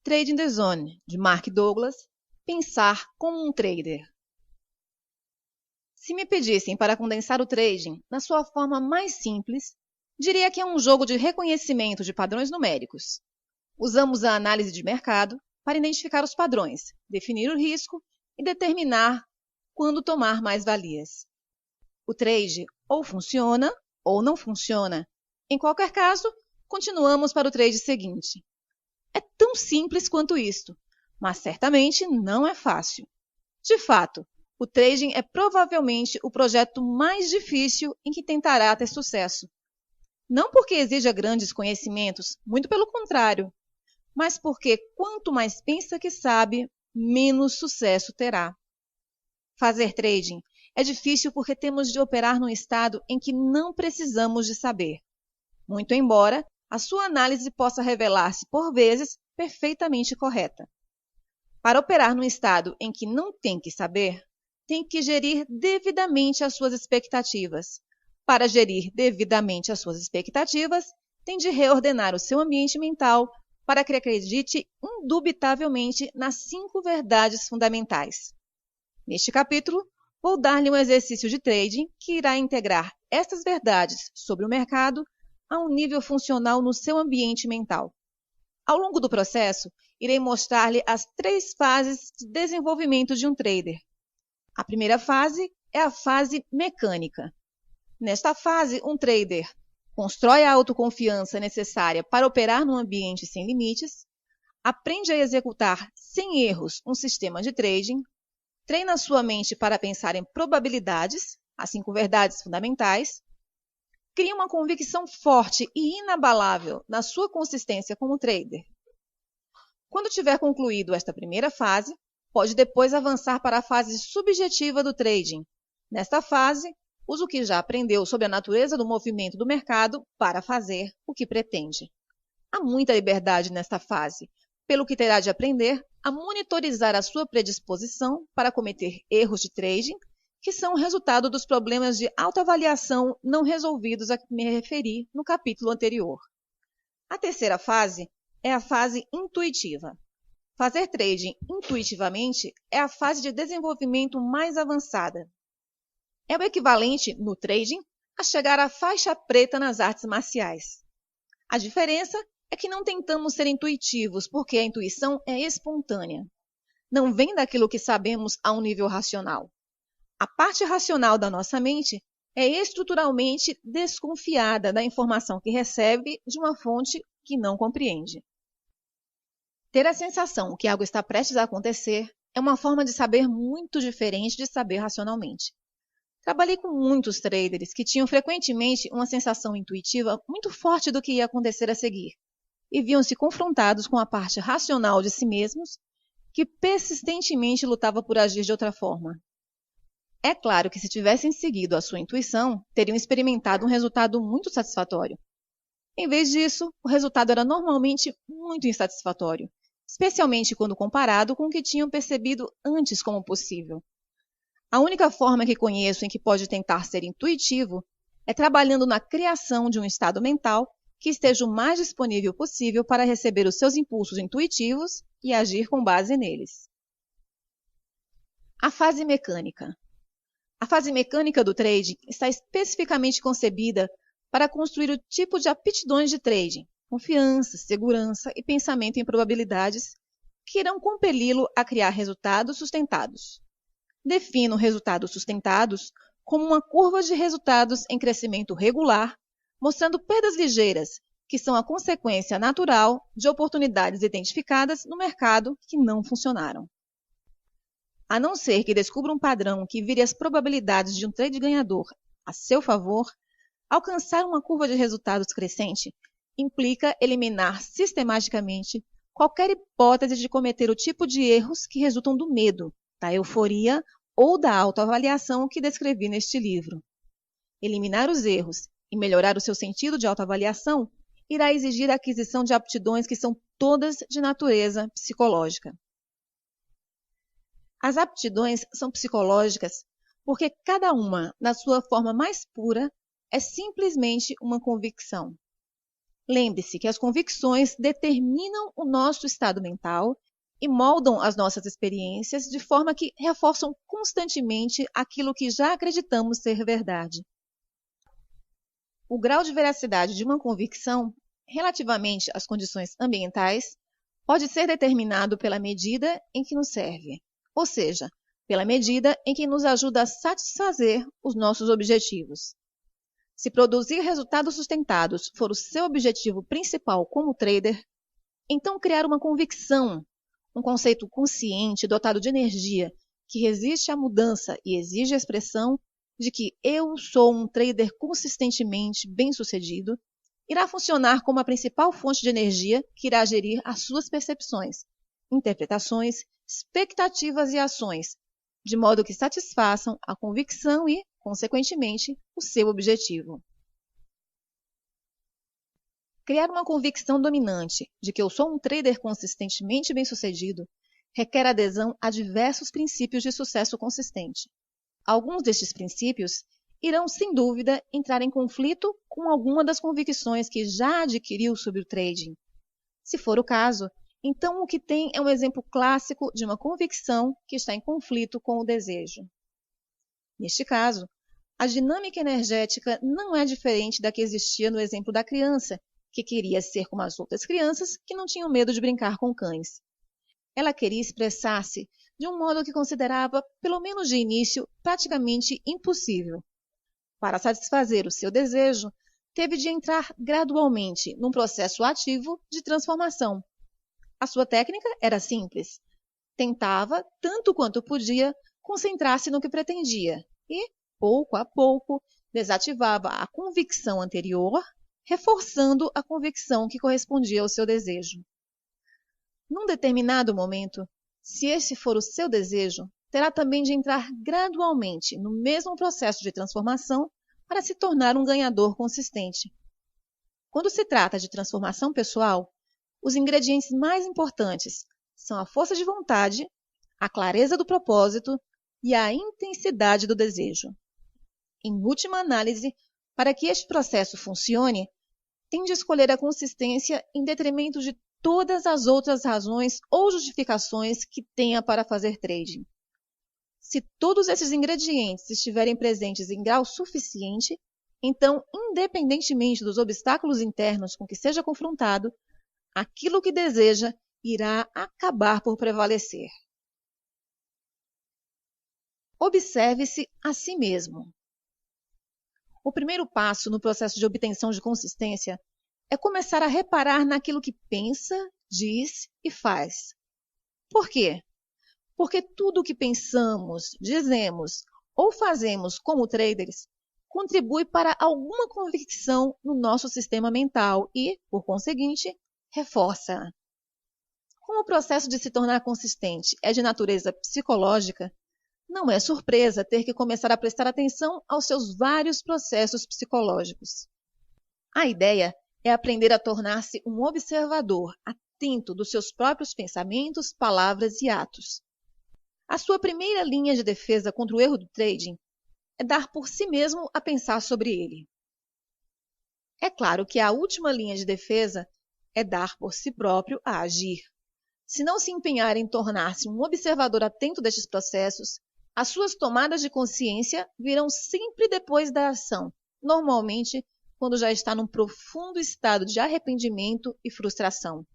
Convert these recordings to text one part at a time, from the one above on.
Trading the Zone, de Mark Douglas, Pensar como um trader. Se me pedissem para condensar o trading na sua forma mais simples, diria que é um jogo de reconhecimento de padrões numéricos. Usamos a análise de mercado para identificar os padrões, definir o risco e determinar quando tomar mais-valias. O trade ou funciona ou não funciona. Em qualquer caso, continuamos para o trade seguinte. É tão simples quanto isto, mas certamente não é fácil. De fato, o trading é provavelmente o projeto mais difícil em que tentará ter sucesso. Não porque exija grandes conhecimentos, muito pelo contrário, mas porque quanto mais pensa que sabe, menos sucesso terá. Fazer trading é difícil porque temos de operar num estado em que não precisamos de saber. Muito embora a sua análise possa revelar-se, por vezes, perfeitamente correta. Para operar num estado em que não tem que saber, tem que gerir devidamente as suas expectativas. Para gerir devidamente as suas expectativas, tem de reordenar o seu ambiente mental para que acredite indubitavelmente nas 5 verdades fundamentais. Neste capítulo, vou dar-lhe um exercício de trading que irá integrar estas verdades sobre o mercado a um nível funcional no seu ambiente mental. Ao longo do processo, irei mostrar-lhe as 3 fases de desenvolvimento de um trader. A primeira fase é a fase mecânica. Nesta fase, um trader constrói a autoconfiança necessária para operar num ambiente sem limites, aprende a executar sem erros um sistema de trading, treina sua mente para pensar em probabilidades, as 5 verdades fundamentais, cria uma convicção forte e inabalável na sua consistência como trader. Quando tiver concluído esta primeira fase, pode depois avançar para a fase subjetiva do trading. Nesta fase, usa o que já aprendeu sobre a natureza do movimento do mercado para fazer o que pretende. Há muita liberdade nesta fase, pelo que terá de aprender a monitorizar a sua predisposição para cometer erros de trading, que são o resultado dos problemas de autoavaliação não resolvidos a que me referi no capítulo anterior. A terceira fase é a fase intuitiva. Fazer trading intuitivamente é a fase de desenvolvimento mais avançada. É o equivalente, no trading, a chegar à faixa preta nas artes marciais. A diferença é que não tentamos ser intuitivos, porque a intuição é espontânea. Não vem daquilo que sabemos a um nível racional. A parte racional da nossa mente é estruturalmente desconfiada da informação que recebe de uma fonte que não compreende. Ter a sensação que algo está prestes a acontecer é uma forma de saber muito diferente de saber racionalmente. Trabalhei com muitos traders que tinham frequentemente uma sensação intuitiva muito forte do que ia acontecer a seguir, e viam-se confrontados com a parte racional de si mesmos, que persistentemente lutava por agir de outra forma. É claro que se tivessem seguido a sua intuição, teriam experimentado um resultado muito satisfatório. Em vez disso, o resultado era normalmente muito insatisfatório, especialmente quando comparado com o que tinham percebido antes como possível. A única forma que conheço em que pode tentar ser intuitivo é trabalhando na criação de um estado mental que esteja o mais disponível possível para receber os seus impulsos intuitivos e agir com base neles. A fase mecânica. A fase mecânica do trading está especificamente concebida para construir o tipo de aptidões de trading, confiança, segurança e pensamento em probabilidades que irão compeli-lo a criar resultados sustentados. Defino resultados sustentados como uma curva de resultados em crescimento regular, mostrando perdas ligeiras, que são a consequência natural de oportunidades identificadas no mercado que não funcionaram. A não ser que descubra um padrão que vire as probabilidades de um trade ganhador a seu favor, alcançar uma curva de resultados crescente implica eliminar sistematicamente qualquer hipótese de cometer o tipo de erros que resultam do medo, da euforia ou da autoavaliação que descrevi neste livro. Eliminar os erros e melhorar o seu sentido de autoavaliação irá exigir a aquisição de aptidões que são todas de natureza psicológica. As aptidões são psicológicas porque cada uma, na sua forma mais pura, é simplesmente uma convicção. Lembre-se que as convicções determinam o nosso estado mental e moldam as nossas experiências de forma que reforçam constantemente aquilo que já acreditamos ser verdade. O grau de veracidade de uma convicção, relativamente às condições ambientais, pode ser determinado pela medida em que nos serve, ou seja, pela medida em que nos ajuda a satisfazer os nossos objetivos. Se produzir resultados sustentados for o seu objetivo principal como trader, então criar uma convicção, um conceito consciente dotado de energia que resiste à mudança e exige a expressão de que eu sou um trader consistentemente bem-sucedido, irá funcionar como a principal fonte de energia que irá gerir as suas percepções, interpretações, expectativas e ações, de modo que satisfaçam a convicção e, consequentemente, o seu objetivo. Criar uma convicção dominante de que eu sou um trader consistentemente bem-sucedido requer adesão a diversos princípios de sucesso consistente. Alguns destes princípios irão, sem dúvida, entrar em conflito com alguma das convicções que já adquiriu sobre o trading. Se for o caso, então o que tem é um exemplo clássico de uma convicção que está em conflito com o desejo. Neste caso, a dinâmica energética não é diferente da que existia no exemplo da criança, que queria ser como as outras crianças que não tinham medo de brincar com cães. Ela queria expressar-se de um modo que considerava, pelo menos de início, praticamente impossível. Para satisfazer o seu desejo, teve de entrar gradualmente num processo ativo de transformação. A sua técnica era simples. Tentava, tanto quanto podia, concentrar-se no que pretendia e, pouco a pouco, desativava a convicção anterior, reforçando a convicção que correspondia ao seu desejo. Num determinado momento, se esse for o seu desejo, terá também de entrar gradualmente no mesmo processo de transformação para se tornar um ganhador consistente. Quando se trata de transformação pessoal, os ingredientes mais importantes são a força de vontade, a clareza do propósito e a intensidade do desejo. Em última análise, para que este processo funcione, tem de escolher a consistência em detrimento de todas as outras razões ou justificações que tenha para fazer trading. Se todos esses ingredientes estiverem presentes em grau suficiente, então, independentemente dos obstáculos internos com que seja confrontado, aquilo que deseja irá acabar por prevalecer. Observe-se a si mesmo. O primeiro passo no processo de obtenção de consistência é começar a reparar naquilo que pensa, diz e faz. Por quê? Porque tudo o que pensamos, dizemos ou fazemos como traders contribui para alguma convicção no nosso sistema mental e, por conseguinte, reforça-a. Como o processo de se tornar consistente é de natureza psicológica, não é surpresa ter que começar a prestar atenção aos seus vários processos psicológicos. A ideia é aprender a tornar-se um observador atento dos seus próprios pensamentos, palavras e atos. A sua primeira linha de defesa contra o erro do trading é dar por si mesmo a pensar sobre ele. É claro que a última linha de defesa é dar por si próprio a agir. Se não se empenhar em tornar-se um observador atento destes processos, as suas tomadas de consciência virão sempre depois da ação, normalmente quando já está num profundo estado de arrependimento e frustração.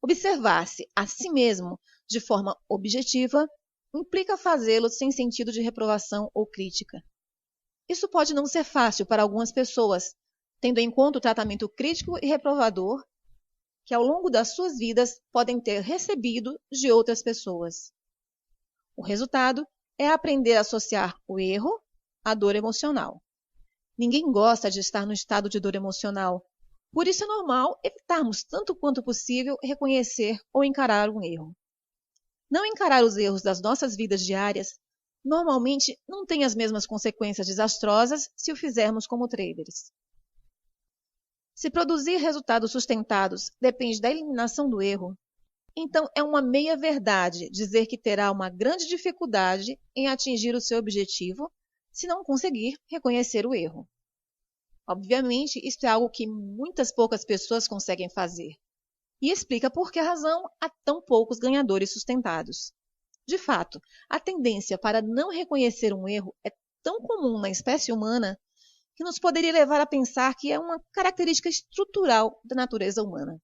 Observar-se a si mesmo de forma objetiva implica fazê-lo sem sentido de reprovação ou crítica. Isso pode não ser fácil para algumas pessoas, tendo em conta o tratamento crítico e reprovador que ao longo das suas vidas podem ter recebido de outras pessoas. O resultado é aprender a associar o erro à dor emocional. Ninguém gosta de estar no estado de dor emocional, por isso é normal evitarmos tanto quanto possível reconhecer ou encarar um erro. Não encarar os erros das nossas vidas diárias normalmente não tem as mesmas consequências desastrosas se o fizermos como traders. Se produzir resultados sustentados depende da eliminação do erro, então é uma meia-verdade dizer que terá uma grande dificuldade em atingir o seu objetivo se não conseguir reconhecer o erro. Obviamente, isso é algo que muitas poucas pessoas conseguem fazer. E explica por que razão há tão poucos ganhadores sustentados. De fato, a tendência para não reconhecer um erro é tão comum na espécie humana que nos poderia levar a pensar que é uma característica estrutural da natureza humana.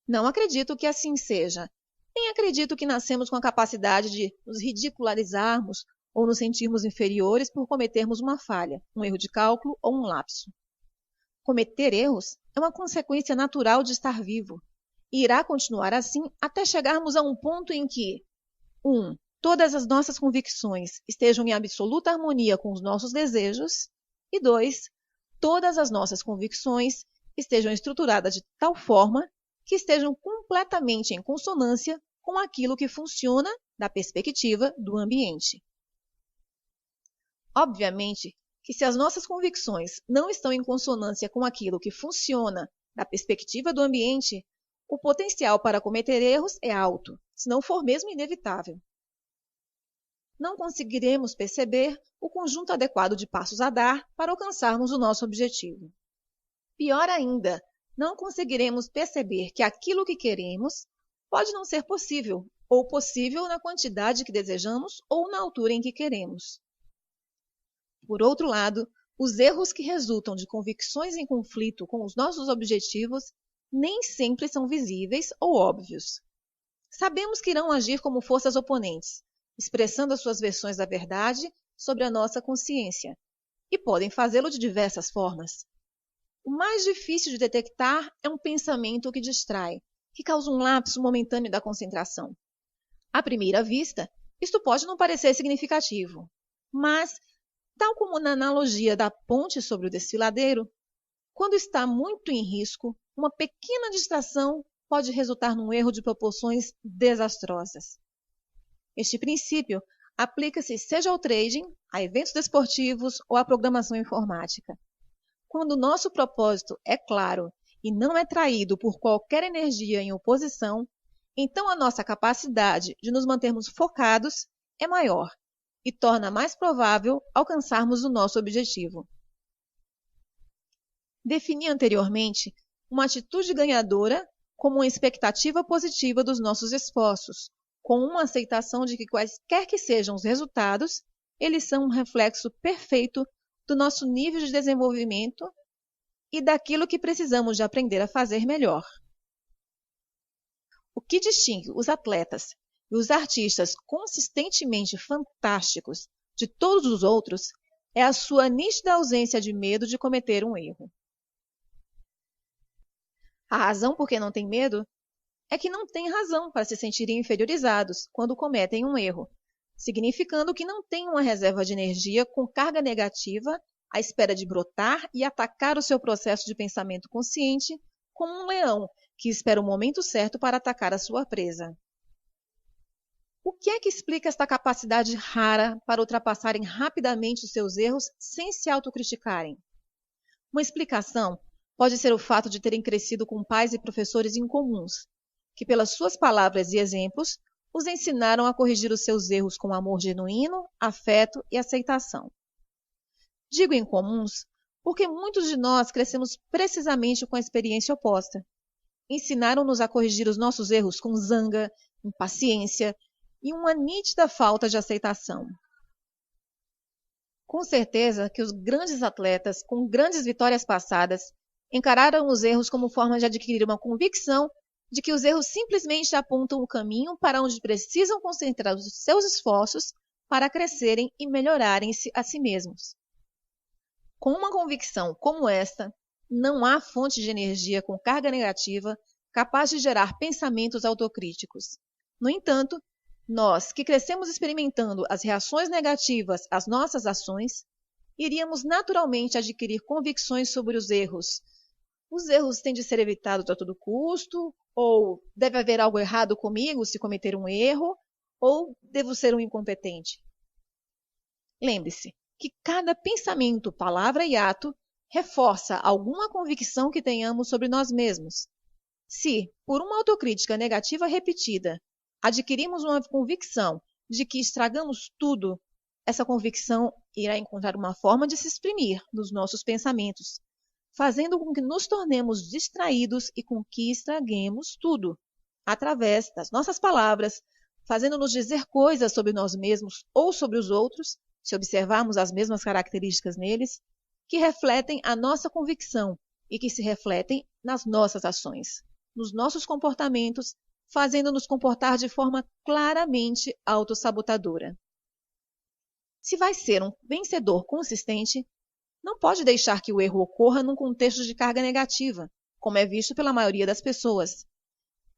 Não acredito que assim seja, nem acredito que nascemos com a capacidade de nos ridicularizarmos ou nos sentirmos inferiores por cometermos uma falha, um erro de cálculo ou um lapso. Cometer erros é uma consequência natural de estar vivo e irá continuar assim até chegarmos a um ponto em que 1. Todas as nossas convicções estejam em absoluta harmonia com os nossos desejos e 2. Todas as nossas convicções estejam estruturadas de tal forma que estejam completamente em consonância com aquilo que funciona da perspectiva do ambiente. Obviamente que se as nossas convicções não estão em consonância com aquilo que funciona da perspectiva do ambiente, o potencial para cometer erros é alto, se não for mesmo inevitável. Não conseguiremos perceber o conjunto adequado de passos a dar para alcançarmos o nosso objetivo. Pior ainda, não conseguiremos perceber que aquilo que queremos pode não ser possível, ou possível na quantidade que desejamos ou na altura em que queremos. Por outro lado, os erros que resultam de convicções em conflito com os nossos objetivos nem sempre são visíveis ou óbvios. Sabemos que irão agir como forças oponentes, expressando as suas versões da verdade sobre a nossa consciência, e podem fazê-lo de diversas formas. O mais difícil de detectar é um pensamento que distrai, que causa um lapso momentâneo da concentração. À primeira vista, isto pode não parecer significativo, mas, tal como na analogia da ponte sobre o desfiladeiro, quando está muito em risco, uma pequena distração pode resultar num erro de proporções desastrosas. Este princípio aplica-se seja ao trading, a eventos desportivos ou à programação informática. Quando o nosso propósito é claro e não é traído por qualquer energia em oposição, então a nossa capacidade de nos mantermos focados é maior e torna mais provável alcançarmos o nosso objetivo. Defini anteriormente uma atitude ganhadora como uma expectativa positiva dos nossos esforços, com uma aceitação de que quaisquer que sejam os resultados, eles são um reflexo perfeito do nosso nível de desenvolvimento e daquilo que precisamos de aprender a fazer melhor. O que distingue os atletas e os artistas consistentemente fantásticos de todos os outros é a sua nítida ausência de medo de cometer um erro. A razão por que não tem medo é que não têm razão para se sentirem inferiorizados quando cometem um erro, significando que não têm uma reserva de energia com carga negativa à espera de brotar e atacar o seu processo de pensamento consciente como um leão que espera o momento certo para atacar a sua presa. O que é que explica esta capacidade rara para ultrapassarem rapidamente os seus erros sem se autocriticarem? Uma explicação pode ser o fato de terem crescido com pais e professores incomuns, que pelas suas palavras e exemplos os ensinaram a corrigir os seus erros com amor genuíno, afeto e aceitação. Digo incomuns porque muitos de nós crescemos precisamente com a experiência oposta. Ensinaram-nos a corrigir os nossos erros com zanga, impaciência e uma nítida falta de aceitação. Com certeza que os grandes atletas, com grandes vitórias passadas, encararam os erros como forma de adquirir uma convicção de que os erros simplesmente apontam o caminho para onde precisam concentrar os seus esforços para crescerem e melhorarem-se a si mesmos. Com uma convicção como esta, não há fonte de energia com carga negativa capaz de gerar pensamentos autocríticos. No entanto, nós, que crescemos experimentando as reações negativas às nossas ações, iríamos naturalmente adquirir convicções sobre os erros. Os erros têm de ser evitados a todo custo, ou deve haver algo errado comigo se cometer um erro, ou devo ser um incompetente. Lembre-se que cada pensamento, palavra e ato reforça alguma convicção que tenhamos sobre nós mesmos. Se, por uma autocrítica negativa repetida, adquirimos uma convicção de que estragamos tudo, essa convicção irá encontrar uma forma de se exprimir nos nossos pensamentos, fazendo com que nos tornemos distraídos e com que estraguemos tudo, através das nossas palavras, fazendo-nos dizer coisas sobre nós mesmos ou sobre os outros, se observarmos as mesmas características neles, que refletem a nossa convicção e que se refletem nas nossas ações, nos nossos comportamentos, fazendo-nos comportar de forma claramente autossabotadora. Se vai ser um vencedor consistente, não pode deixar que o erro ocorra num contexto de carga negativa, como é visto pela maioria das pessoas.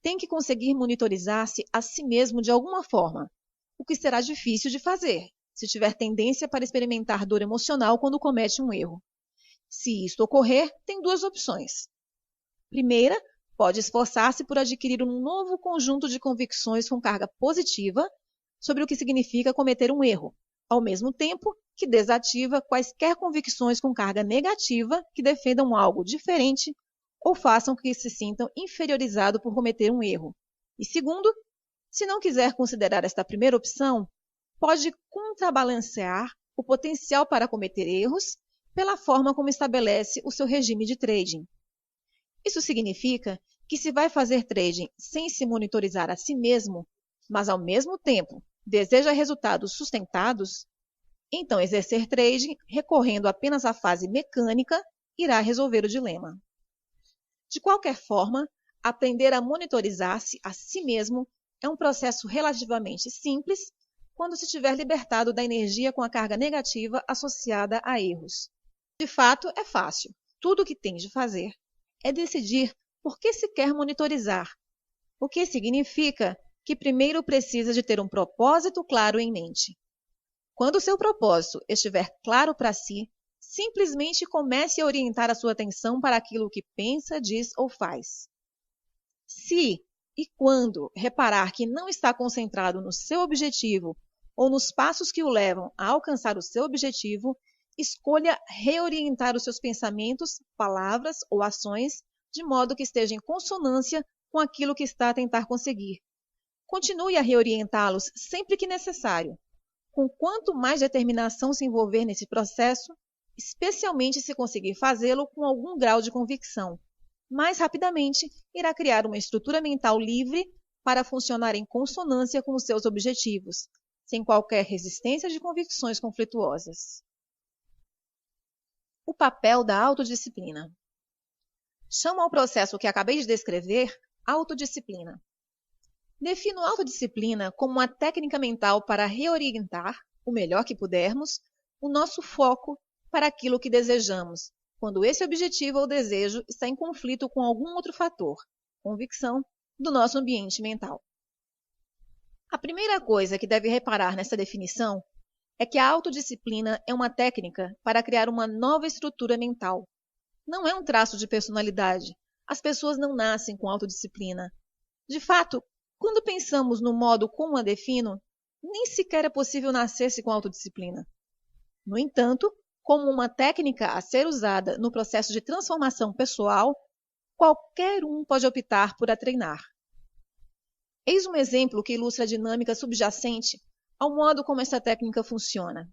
Tem que conseguir monitorizar-se a si mesmo de alguma forma, o que será difícil de fazer, se tiver tendência para experimentar dor emocional quando comete um erro. Se isto ocorrer, tem duas opções. Primeira, pode esforçar-se por adquirir um novo conjunto de convicções com carga positiva sobre o que significa cometer um erro, ao mesmo tempo que desativa quaisquer convicções com carga negativa que defendam algo diferente ou façam que se sintam inferiorizados por cometer um erro. E segundo, se não quiser considerar esta primeira opção, pode contrabalancear o potencial para cometer erros pela forma como estabelece o seu regime de trading. Isso significa que se vai fazer trading sem se monitorizar a si mesmo, mas ao mesmo tempo deseja resultados sustentados, então exercer trading recorrendo apenas à fase mecânica irá resolver o dilema. De qualquer forma, aprender a monitorizar-se a si mesmo é um processo relativamente simples quando se tiver libertado da energia com a carga negativa associada a erros. De fato, é fácil. Tudo o que tem de fazer é decidir por que se quer monitorizar, o que significa que primeiro precisa de ter um propósito claro em mente. Quando o seu propósito estiver claro para si, simplesmente comece a orientar a sua atenção para aquilo que pensa, diz ou faz. Se e quando reparar que não está concentrado no seu objetivo ou nos passos que o levam a alcançar o seu objetivo, escolha reorientar os seus pensamentos, palavras ou ações de modo que esteja em consonância com aquilo que está a tentar conseguir. Continue a reorientá-los sempre que necessário. Com quanto mais determinação se envolver nesse processo, especialmente se conseguir fazê-lo com algum grau de convicção, mais rapidamente irá criar uma estrutura mental livre para funcionar em consonância com os seus objetivos, sem qualquer resistência de convicções conflituosas. O papel da autodisciplina. Chamo ao processo que acabei de descrever autodisciplina. Defino autodisciplina como uma técnica mental para reorientar, o melhor que pudermos, o nosso foco para aquilo que desejamos, quando esse objetivo ou desejo está em conflito com algum outro fator, convicção, do nosso ambiente mental. A primeira coisa que deve reparar nessa definição é que a autodisciplina é uma técnica para criar uma nova estrutura mental. Não é um traço de personalidade. As pessoas não nascem com autodisciplina. De fato, quando pensamos no modo como a defino, nem sequer é possível nascer-se com autodisciplina. No entanto, como uma técnica a ser usada no processo de transformação pessoal, qualquer um pode optar por a treinar. Eis um exemplo que ilustra a dinâmica subjacente ao modo como essa técnica funciona.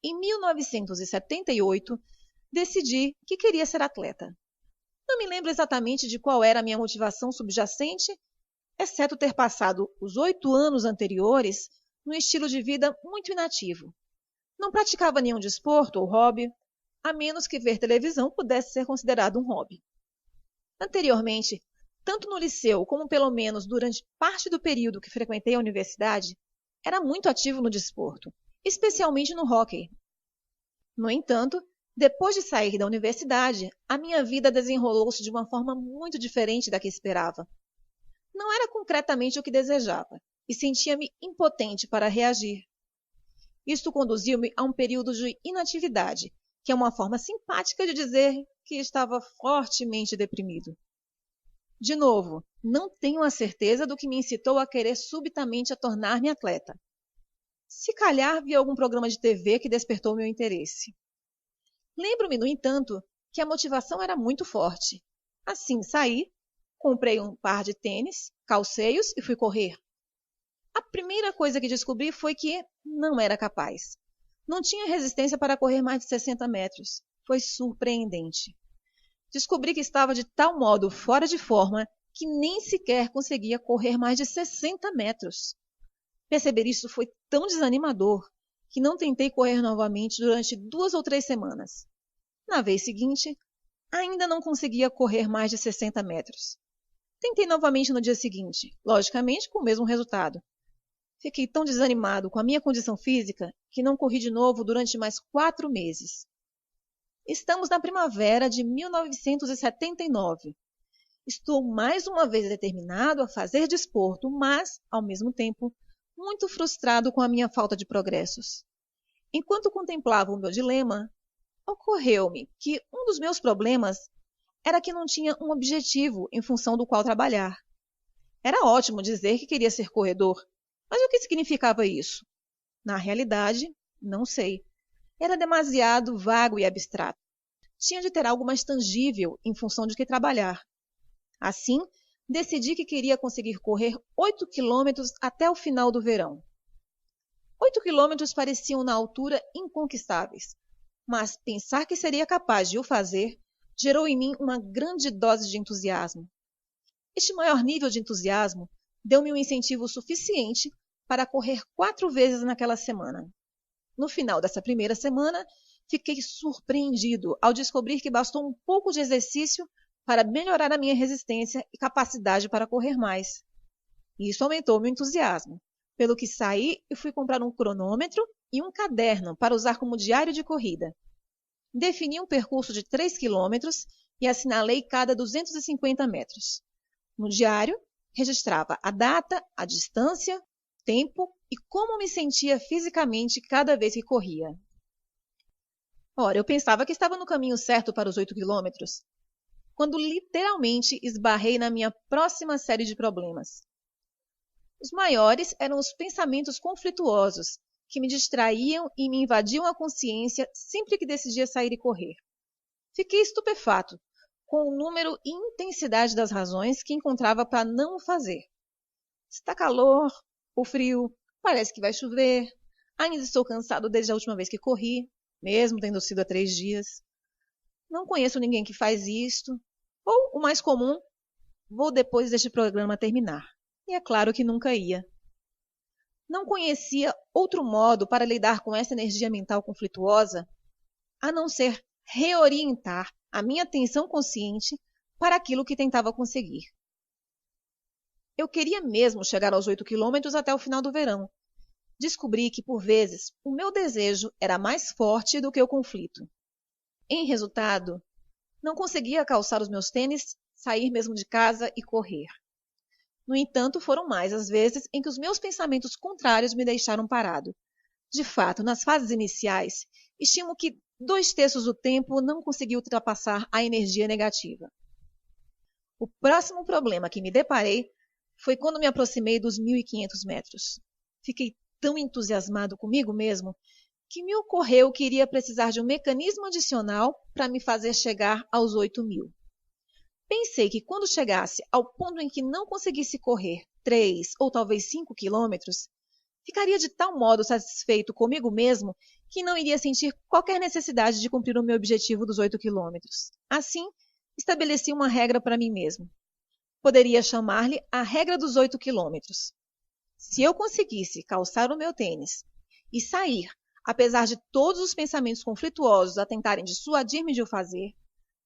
Em 1978, decidi que queria ser atleta. Não me lembro exatamente de qual era a minha motivação subjacente, exceto ter passado os 8 anos anteriores num estilo de vida muito inativo. Não praticava nenhum desporto ou hobby, a menos que ver televisão pudesse ser considerado um hobby. Anteriormente, tanto no liceu como pelo menos durante parte do período que frequentei a universidade, era muito ativo no desporto, especialmente no hóquei. No entanto, depois de sair da universidade, a minha vida desenrolou-se de uma forma muito diferente da que esperava. Não era concretamente o que desejava, e sentia-me impotente para reagir. Isto conduziu-me a um período de inatividade, que é uma forma simpática de dizer que estava fortemente deprimido. De novo, não tenho a certeza do que me incitou a querer subitamente a tornar-me atleta. Se calhar vi algum programa de TV que despertou meu interesse. Lembro-me, no entanto, que a motivação era muito forte. Assim saí, comprei um par de tênis, calcei-os e fui correr. A primeira coisa que descobri foi que não era capaz. Não tinha resistência para correr mais de 60 metros. Foi surpreendente. Descobri que estava de tal modo fora de forma que nem sequer conseguia correr mais de 60 metros. Perceber isso foi tão desanimador que não tentei correr novamente durante 2 ou 3 semanas. Na vez seguinte, ainda não conseguia correr mais de 60 metros. Tentei novamente no dia seguinte, logicamente com o mesmo resultado. Fiquei tão desanimado com a minha condição física que não corri de novo durante mais 4 meses. Estamos na primavera de 1979. Estou mais uma vez determinado a fazer desporto, mas, ao mesmo tempo, muito frustrado com a minha falta de progressos. Enquanto contemplava o meu dilema, ocorreu-me que um dos meus problemas era que não tinha um objetivo em função do qual trabalhar. Era ótimo dizer que queria ser corredor, mas o que significava isso? Na realidade, não sei. Era demasiado vago e abstrato. Tinha de ter algo mais tangível em função de que trabalhar. Assim, decidi que queria conseguir correr 8 quilômetros até o final do verão. 8 quilômetros pareciam na altura inconquistáveis, mas pensar que seria capaz de o fazer gerou em mim uma grande dose de entusiasmo. Este maior nível de entusiasmo deu-me um incentivo suficiente para correr 4 vezes naquela semana. No final dessa primeira semana, fiquei surpreendido ao descobrir que bastou um pouco de exercício para melhorar a minha resistência e capacidade para correr mais. Isso aumentou meu entusiasmo, pelo que saí e fui comprar um cronômetro e um caderno para usar como diário de corrida. Defini um percurso de 3 quilômetros e assinalei cada 250 metros. No diário, registrava a data, a distância, tempo e como me sentia fisicamente cada vez que corria. Ora, eu pensava que estava no caminho certo para os 8 quilômetros, quando literalmente esbarrei na minha próxima série de problemas. Os maiores eram os pensamentos conflituosos, que me distraíam e me invadiam a consciência sempre que decidia sair e correr. Fiquei estupefato com o número e intensidade das razões que encontrava para não o fazer. Está calor, ou frio, parece que vai chover, ainda estou cansado desde a última vez que corri, mesmo tendo sido há 3 dias. Não conheço ninguém que faz isto. Ou, o mais comum, vou depois deste programa terminar. E é claro que nunca ia. Não conhecia outro modo para lidar com essa energia mental conflituosa, a não ser reorientar a minha atenção consciente para aquilo que tentava conseguir. Eu queria mesmo chegar aos 8 quilômetros até o final do verão. Descobri que, por vezes, o meu desejo era mais forte do que o conflito. Em resultado, não conseguia calçar os meus tênis, sair mesmo de casa e correr. No entanto, foram mais as vezes em que os meus pensamentos contrários me deixaram parado. De fato, nas fases iniciais, estimo que 2/3 do tempo não consegui ultrapassar a energia negativa. O próximo problema que me deparei foi quando me aproximei dos 1.500 metros. Fiquei tão entusiasmado comigo mesmo que me ocorreu que iria precisar de um mecanismo adicional para me fazer chegar aos 8.000. Pensei que quando chegasse ao ponto em que não conseguisse correr 3 ou talvez 5 quilômetros, ficaria de tal modo satisfeito comigo mesmo que não iria sentir qualquer necessidade de cumprir o meu objetivo dos 8 quilômetros. Assim, estabeleci uma regra para mim mesmo. Poderia chamar-lhe a regra dos 8 quilômetros. Se eu conseguisse calçar o meu tênis e sair, apesar de todos os pensamentos conflituosos a tentarem dissuadir-me de o fazer,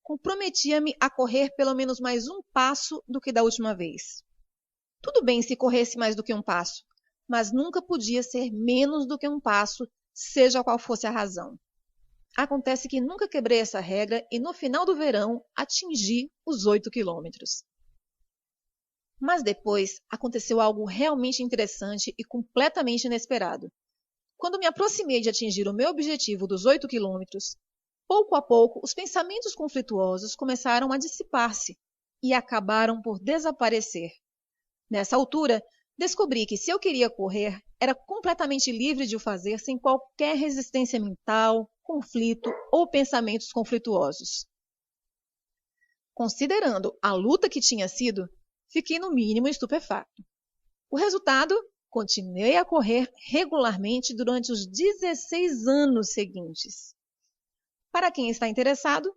comprometia-me a correr pelo menos mais um passo do que da última vez. Tudo bem se corresse mais do que um passo, mas nunca podia ser menos do que um passo, seja qual fosse a razão. Acontece que nunca quebrei essa regra e no final do verão atingi os 8 quilômetros. Mas depois aconteceu algo realmente interessante e completamente inesperado. Quando me aproximei de atingir o meu objetivo dos 8 quilômetros, pouco a pouco os pensamentos conflituosos começaram a dissipar-se e acabaram por desaparecer. Nessa altura, descobri que se eu queria correr, era completamente livre de o fazer sem qualquer resistência mental, conflito ou pensamentos conflituosos. Considerando a luta que tinha sido, fiquei no mínimo estupefato. O resultado Continuei a correr regularmente durante os 16 anos seguintes. Para quem está interessado,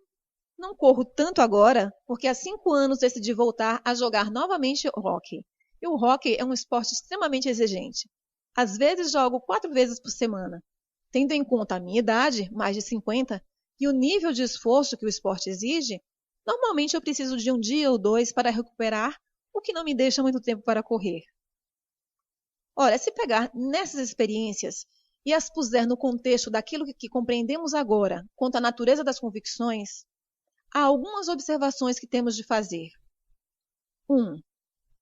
não corro tanto agora, porque há 5 anos decidi voltar a jogar novamente hóquei. E o hóquei é um esporte extremamente exigente. Às vezes jogo 4 vezes por semana. Tendo em conta a minha idade, mais de 50, e o nível de esforço que o esporte exige, normalmente eu preciso de um dia ou 2 para recuperar, o que não me deixa muito tempo para correr. Ora, se pegar nessas experiências e as puser no contexto daquilo que compreendemos agora quanto à natureza das convicções, há algumas observações que temos de fazer. 1.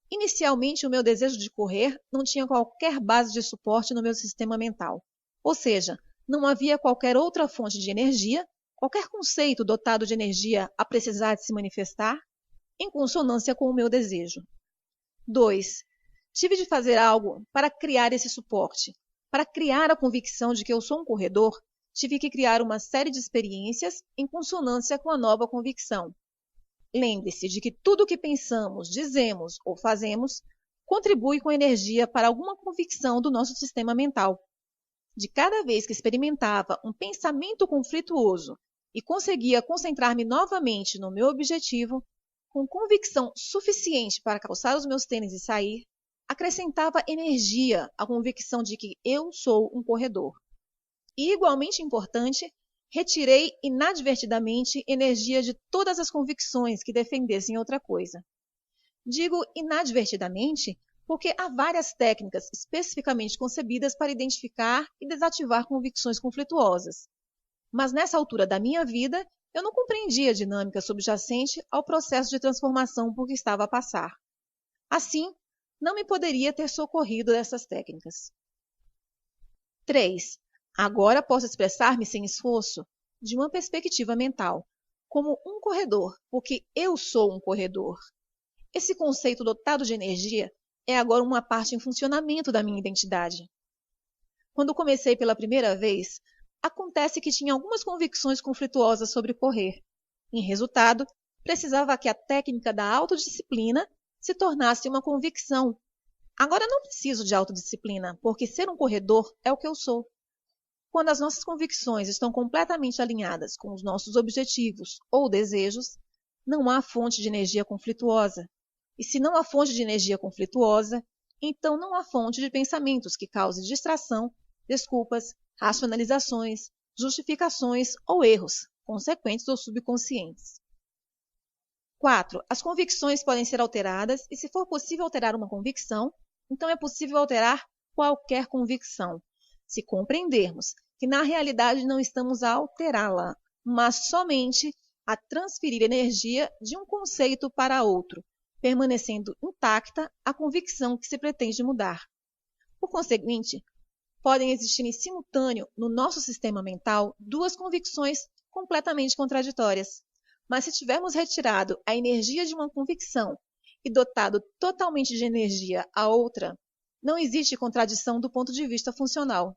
Inicialmente, o meu desejo de correr não tinha qualquer base de suporte no meu sistema mental. Ou seja, não havia qualquer outra fonte de energia, qualquer conceito dotado de energia a precisar de se manifestar, em consonância com o meu desejo. 2. Tive de fazer algo para criar esse suporte. Para criar a convicção de que eu sou um corredor, tive que criar uma série de experiências em consonância com a nova convicção. Lembre-se de que tudo o que pensamos, dizemos ou fazemos contribui com energia para alguma convicção do nosso sistema mental. De cada vez que experimentava um pensamento conflituoso e conseguia concentrar-me novamente no meu objetivo, com convicção suficiente para calçar os meus tênis e sair, acrescentava energia à convicção de que eu sou um corredor. E, igualmente importante, retirei inadvertidamente energia de todas as convicções que defendessem outra coisa. Digo inadvertidamente porque há várias técnicas especificamente concebidas para identificar e desativar convicções conflituosas. Mas nessa altura da minha vida, eu não compreendia a dinâmica subjacente ao processo de transformação por que estava a passar. Assim, não me poderia ter socorrido dessas técnicas. 3. Agora posso expressar-me sem esforço, de uma perspectiva mental, como um corredor, porque eu sou um corredor. Esse conceito dotado de energia é agora uma parte em funcionamento da minha identidade. Quando comecei pela primeira vez, acontece que tinha algumas convicções conflituosas sobre correr. Em resultado, precisava que a técnica da autodisciplina se tornasse uma convicção. Agora não preciso de autodisciplina, porque ser um corredor é o que eu sou. Quando as nossas convicções estão completamente alinhadas com os nossos objetivos ou desejos, não há fonte de energia conflituosa. E se não há fonte de energia conflituosa, então não há fonte de pensamentos que cause distração, desculpas, racionalizações, justificações ou erros, consequentes ou subconscientes. 4. As convicções podem ser alteradas e, se for possível alterar uma convicção, então é possível alterar qualquer convicção, se compreendermos que na realidade não estamos a alterá-la, mas somente a transferir energia de um conceito para outro, permanecendo intacta a convicção que se pretende mudar. Por conseguinte, podem existir em simultâneo no nosso sistema mental duas convicções completamente contraditórias. Mas se tivermos retirado a energia de uma convicção e dotado totalmente de energia a outra, não existe contradição do ponto de vista funcional.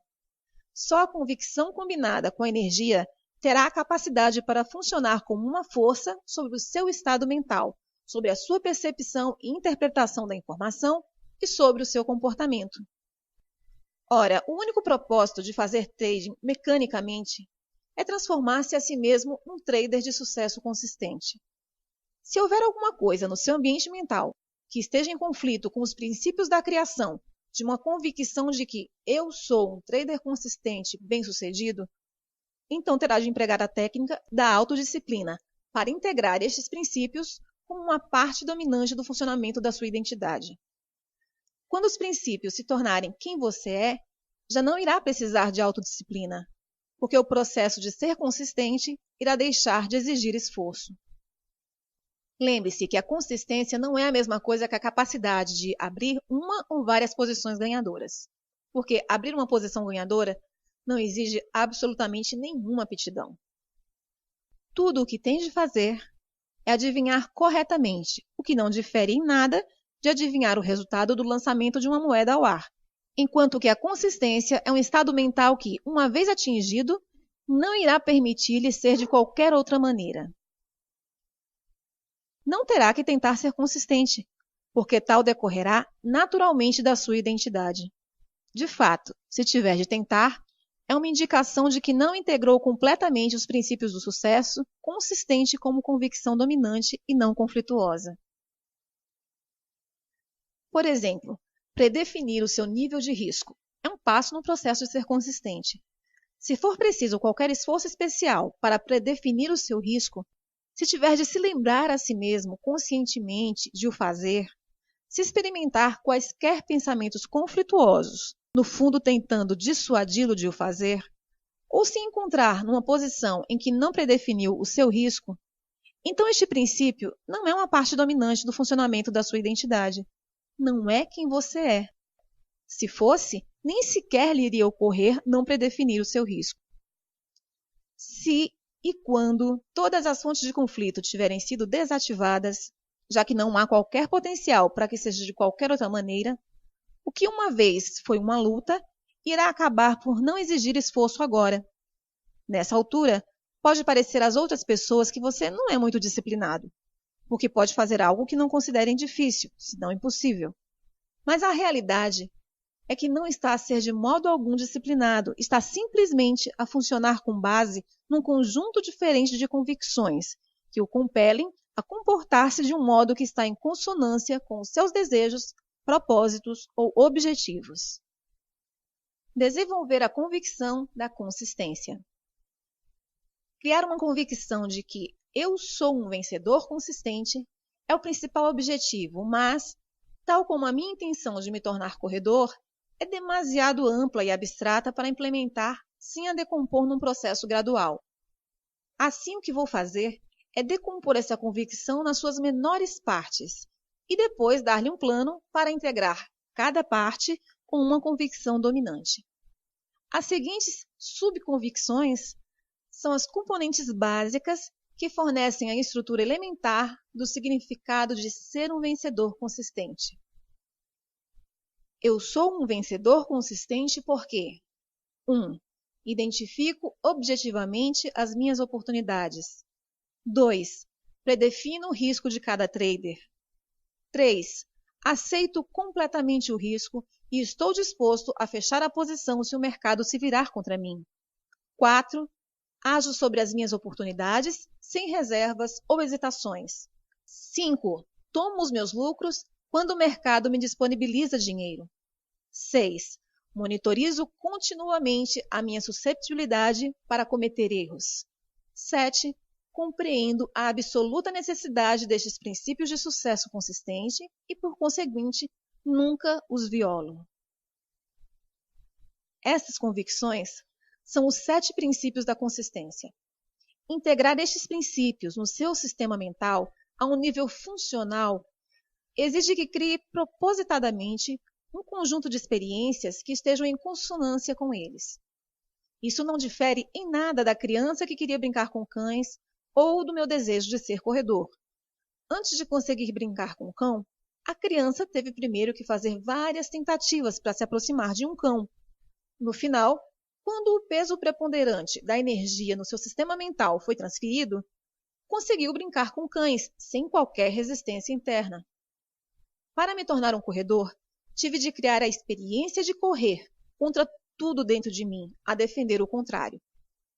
Só a convicção combinada com a energia terá a capacidade para funcionar como uma força sobre o seu estado mental, sobre a sua percepção e interpretação da informação e sobre o seu comportamento. Ora, o único propósito de fazer trading mecanicamente é transformar-se a si mesmo num trader de sucesso consistente. Se houver alguma coisa no seu ambiente mental que esteja em conflito com os princípios da criação de uma convicção de que eu sou um trader consistente bem-sucedido, então terá de empregar a técnica da autodisciplina para integrar estes princípios como uma parte dominante do funcionamento da sua identidade. Quando os princípios se tornarem quem você é, já não irá precisar de autodisciplina, porque o processo de ser consistente irá deixar de exigir esforço. Lembre-se que a consistência não é a mesma coisa que a capacidade de abrir uma ou várias posições ganhadoras, porque abrir uma posição ganhadora não exige absolutamente nenhuma aptidão. Tudo o que tem de fazer é adivinhar corretamente, o que não difere em nada de adivinhar o resultado do lançamento de uma moeda ao ar, enquanto que a consistência é um estado mental que, uma vez atingido, não irá permitir-lhe ser de qualquer outra maneira. Não terá que tentar ser consistente, porque tal decorrerá naturalmente da sua identidade. De fato, se tiver de tentar, é uma indicação de que não integrou completamente os princípios do sucesso, consistente como convicção dominante e não conflituosa. Por exemplo, predefinir o seu nível de risco é um passo no processo de ser consistente. Se for preciso qualquer esforço especial para predefinir o seu risco, se tiver de se lembrar a si mesmo conscientemente de o fazer, se experimentar quaisquer pensamentos conflituosos, no fundo tentando dissuadi-lo de o fazer, ou se encontrar numa posição em que não predefiniu o seu risco, então este princípio não é uma parte dominante do funcionamento da sua identidade. Não é quem você é. Se fosse, nem sequer lhe iria ocorrer não predefinir o seu risco. Se e quando todas as fontes de conflito tiverem sido desativadas, já que não há qualquer potencial para que seja de qualquer outra maneira, o que uma vez foi uma luta irá acabar por não exigir esforço agora. Nessa altura, pode parecer às outras pessoas que você não é muito disciplinado, porque pode fazer algo que não considerem difícil, se não impossível. Mas a realidade é que não está a ser de modo algum disciplinado, está simplesmente a funcionar com base num conjunto diferente de convicções que o compelem a comportar-se de um modo que está em consonância com os seus desejos, propósitos ou objetivos. Desenvolver a convicção da consistência. Criar uma convicção de que eu sou um vencedor consistente é o principal objetivo, mas, tal como a minha intenção de me tornar corredor, é demasiado ampla e abstrata para implementar sem a decompor num processo gradual. Assim, o que vou fazer é decompor essa convicção nas suas menores partes e depois dar-lhe um plano para integrar cada parte com uma convicção dominante. As seguintes subconvicções são as componentes básicas que fornecem a estrutura elementar do significado de ser um vencedor consistente. Eu sou um vencedor consistente porque 1. Identifico objetivamente as minhas oportunidades. 2. Predefino o risco de cada trader. 3. Aceito completamente o risco e estou disposto a fechar a posição se o mercado se virar contra mim. 4. Ajo sobre as minhas oportunidades sem reservas ou hesitações. 5. Tomo os meus lucros quando o mercado me disponibiliza dinheiro. 6. Monitorizo continuamente a minha susceptibilidade para cometer erros. 7. Compreendo a absoluta necessidade destes princípios de sucesso consistente e, por conseguinte, nunca os violo. Estas convicções são os 7 princípios da consistência. Integrar estes princípios no seu sistema mental a um nível funcional exige que crie propositadamente um conjunto de experiências que estejam em consonância com eles. Isso não difere em nada da criança que queria brincar com cães ou do meu desejo de ser corredor. Antes de conseguir brincar com o cão, a criança teve primeiro que fazer várias tentativas para se aproximar de um cão. No final, quando o peso preponderante da energia no seu sistema mental foi transferido, conseguiu brincar com cães sem qualquer resistência interna. Para me tornar um corredor, tive de criar a experiência de correr contra tudo dentro de mim, a defender o contrário.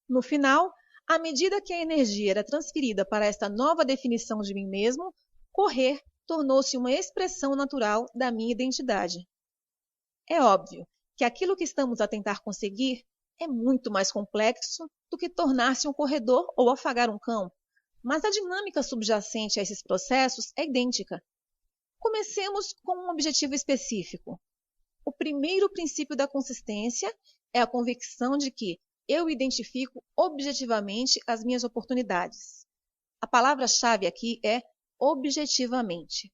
No final, à medida que a energia era transferida para esta nova definição de mim mesmo, correr tornou-se uma expressão natural da minha identidade. É óbvio que aquilo que estamos a tentar conseguir é muito mais complexo do que tornar-se um corredor ou afagar um cão, mas a dinâmica subjacente a esses processos é idêntica. Comecemos com um objetivo específico. O primeiro princípio da consistência é a convicção de que eu identifico objetivamente as minhas oportunidades. A palavra-chave aqui é objetivamente.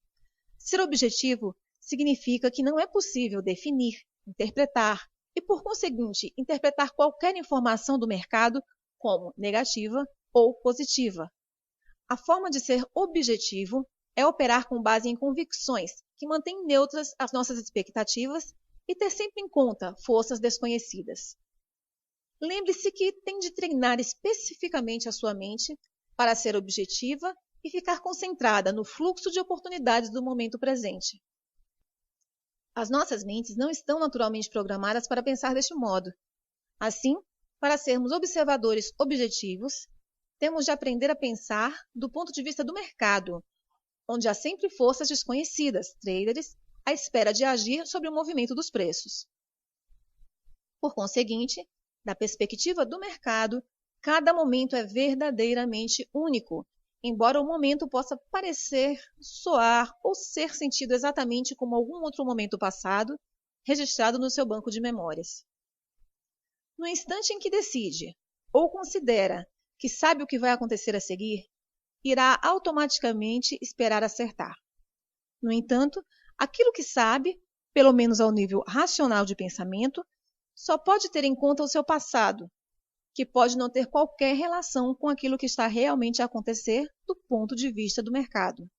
Ser objetivo significa que não é possível definir, interpretar e, por conseguinte, interpretar qualquer informação do mercado como negativa ou positiva. A forma de ser objetivo é operar com base em convicções que mantêm neutras as nossas expectativas e ter sempre em conta forças desconhecidas. Lembre-se que tem de treinar especificamente a sua mente para ser objetiva e ficar concentrada no fluxo de oportunidades do momento presente. As nossas mentes não estão naturalmente programadas para pensar deste modo. Assim, para sermos observadores objetivos, temos de aprender a pensar do ponto de vista do mercado, onde há sempre forças desconhecidas, traders, à espera de agir sobre o movimento dos preços. Por conseguinte, da perspectiva do mercado, cada momento é verdadeiramente único, embora o momento possa parecer, soar ou ser sentido exatamente como algum outro momento passado, registrado no seu banco de memórias. No instante em que decide, ou considera que sabe o que vai acontecer a seguir, irá automaticamente esperar acertar. No entanto, aquilo que sabe, pelo menos ao nível racional de pensamento, só pode ter em conta o seu passado, que pode não ter qualquer relação com aquilo que está realmente a acontecer do ponto de vista do mercado.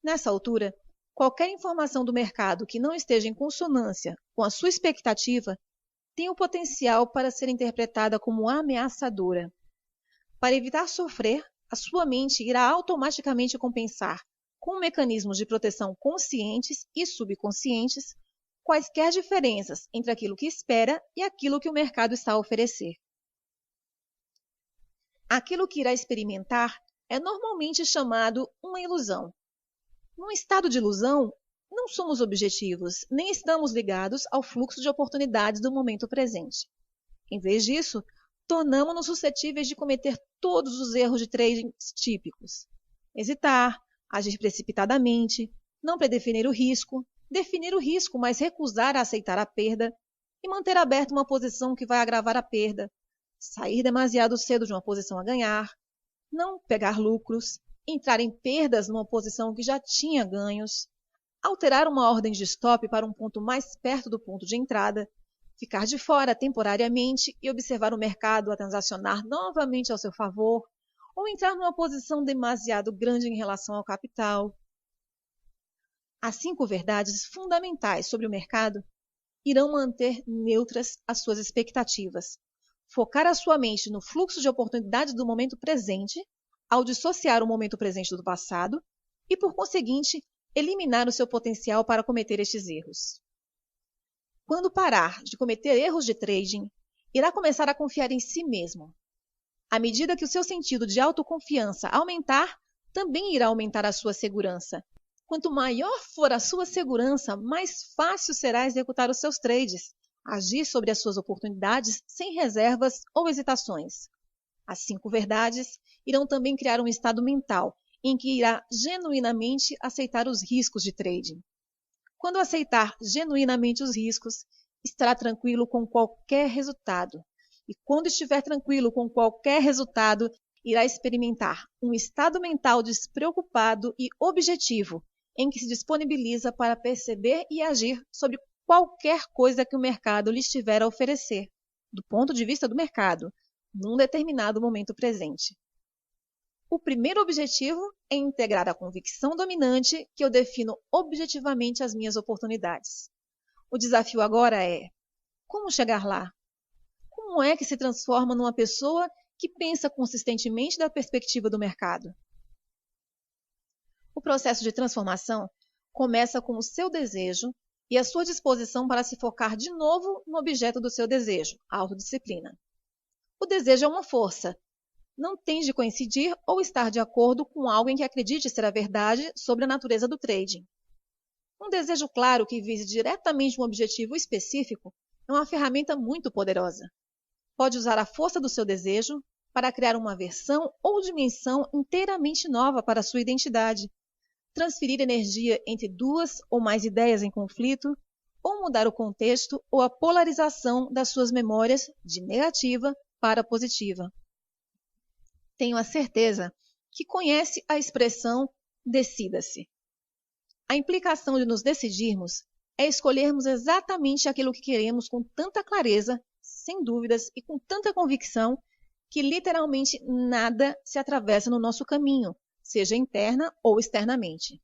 Nessa altura, qualquer informação do mercado que não esteja em consonância com a sua expectativa tem o potencial para ser interpretada como ameaçadora. Para evitar sofrer, a sua mente irá automaticamente compensar, com mecanismos de proteção conscientes e subconscientes, quaisquer diferenças entre aquilo que espera e aquilo que o mercado está a oferecer. Aquilo que irá experimentar é normalmente chamado uma ilusão. Num estado de ilusão, não somos objetivos, nem estamos ligados ao fluxo de oportunidades do momento presente. Em vez disso, tornamos-nos suscetíveis de cometer todos os erros de trading típicos. Hesitar, agir precipitadamente, não predefinir o risco, definir o risco, mas recusar a aceitar a perda e manter aberta uma posição que vai agravar a perda, sair demasiado cedo de uma posição a ganhar, não pegar lucros, entrar em perdas numa posição que já tinha ganhos, alterar uma ordem de stop para um ponto mais perto do ponto de entrada, ficar de fora temporariamente e observar o mercado a transacionar novamente ao seu favor, ou entrar numa posição demasiado grande em relação ao capital. As 5 verdades fundamentais sobre o mercado irão manter neutras as suas expectativas, focar a sua mente no fluxo de oportunidades do momento presente, ao dissociar o momento presente do passado e, por conseguinte, eliminar o seu potencial para cometer estes erros. Quando parar de cometer erros de trading, irá começar a confiar em si mesmo. À medida que o seu sentido de autoconfiança aumentar, também irá aumentar a sua segurança. Quanto maior for a sua segurança, mais fácil será executar os seus trades, agir sobre as suas oportunidades sem reservas ou hesitações. As 5 verdades irão também criar um estado mental em que irá genuinamente aceitar os riscos de trading. Quando aceitar genuinamente os riscos, estará tranquilo com qualquer resultado. E quando estiver tranquilo com qualquer resultado, irá experimentar um estado mental despreocupado e objetivo, em que se disponibiliza para perceber e agir sobre qualquer coisa que o mercado lhe estiver a oferecer, do ponto de vista do mercado, num determinado momento presente. O primeiro objetivo é integrar a convicção dominante que eu defino objetivamente as minhas oportunidades. O desafio agora é: como chegar lá? Como é que se transforma numa pessoa que pensa consistentemente da perspectiva do mercado? O processo de transformação começa com o seu desejo e a sua disposição para se focar de novo no objeto do seu desejo, a autodisciplina. O desejo é uma força. Não tem de coincidir ou estar de acordo com algo em que acredite ser a verdade sobre a natureza do trading. Um desejo claro que vise diretamente um objetivo específico é uma ferramenta muito poderosa. Pode usar a força do seu desejo para criar uma versão ou dimensão inteiramente nova para a sua identidade, transferir energia entre 2 ou mais ideias em conflito, ou mudar o contexto ou a polarização das suas memórias de negativa para positiva. Tenho a certeza que conhece a expressão decida-se. A implicação de nos decidirmos é escolhermos exatamente aquilo que queremos com tanta clareza, sem dúvidas e com tanta convicção que literalmente nada se atravessa no nosso caminho, seja interna ou externamente.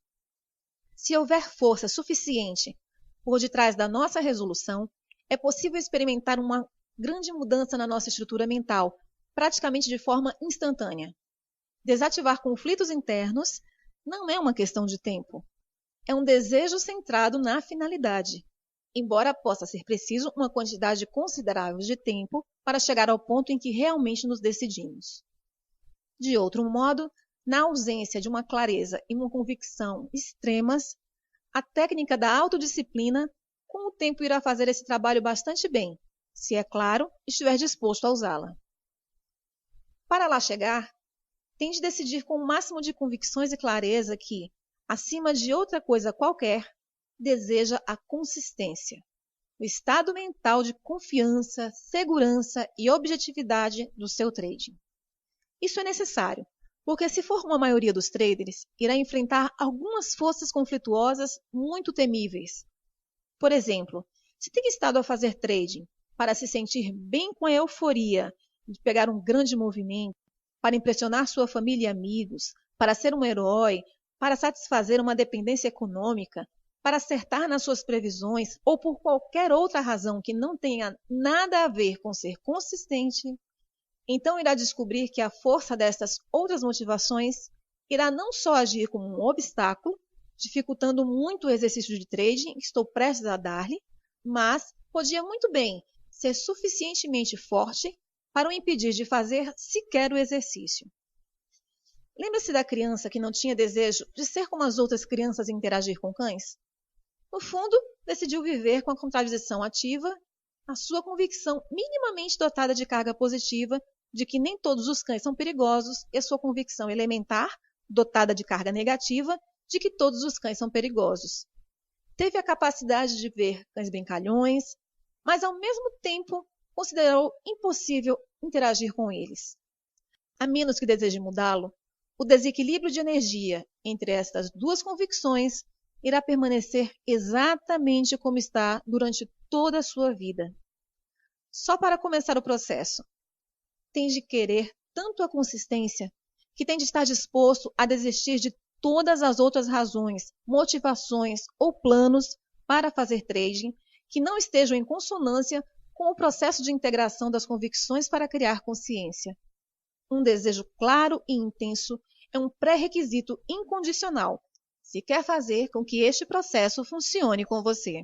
Se houver força suficiente por detrás da nossa resolução, é possível experimentar uma grande mudança na nossa estrutura mental, praticamente de forma instantânea. Desativar conflitos internos não é uma questão de tempo. é um desejo centrado na finalidade, embora possa ser preciso uma quantidade considerável de tempo para chegar ao ponto em que realmente nos decidimos. De outro modo, na ausência de uma clareza e uma convicção extremas, a técnica da autodisciplina, com o tempo, irá fazer esse trabalho bastante bem, se, é claro, estiver disposto a usá-la. Para lá chegar, tem de decidir com o máximo de convicções e clareza que, acima de outra coisa qualquer, deseja a consistência, o estado mental de confiança, segurança e objetividade do seu trading. Isso é necessário, porque se for como a maioria dos traders, irá enfrentar algumas forças conflituosas muito temíveis. Por exemplo, se tem estado a fazer trading para se sentir bem com a euforia de pegar um grande movimento, para impressionar sua família e amigos, para ser um herói, para satisfazer uma dependência econômica, para acertar nas suas previsões ou por qualquer outra razão que não tenha nada a ver com ser consistente, então irá descobrir que a força destas outras motivações irá não só agir como um obstáculo, dificultando muito o exercício de trading que estou prestes a dar-lhe, mas podia muito bem ser suficientemente forte para o impedir de fazer sequer o exercício. Lembra-se da criança que não tinha desejo de ser como as outras crianças e interagir com cães? No fundo, decidiu viver com a contradição ativa, a sua convicção minimamente dotada de carga positiva de que nem todos os cães são perigosos e a sua convicção elementar, dotada de carga negativa, de que todos os cães são perigosos. Teve a capacidade de ver cães brincalhões, mas ao mesmo tempo considerou impossível interagir com eles. A menos que deseje mudá-lo, o desequilíbrio de energia entre estas duas convicções irá permanecer exatamente como está durante toda a sua vida. Só para começar o processo, tem de querer tanto a consistência que tem de estar disposto a desistir de todas as outras razões, motivações ou planos para fazer trading que não estejam em consonância com o processo de integração das convicções para criar consciência. Um desejo claro e intenso é um pré-requisito incondicional se quer fazer com que este processo funcione com você.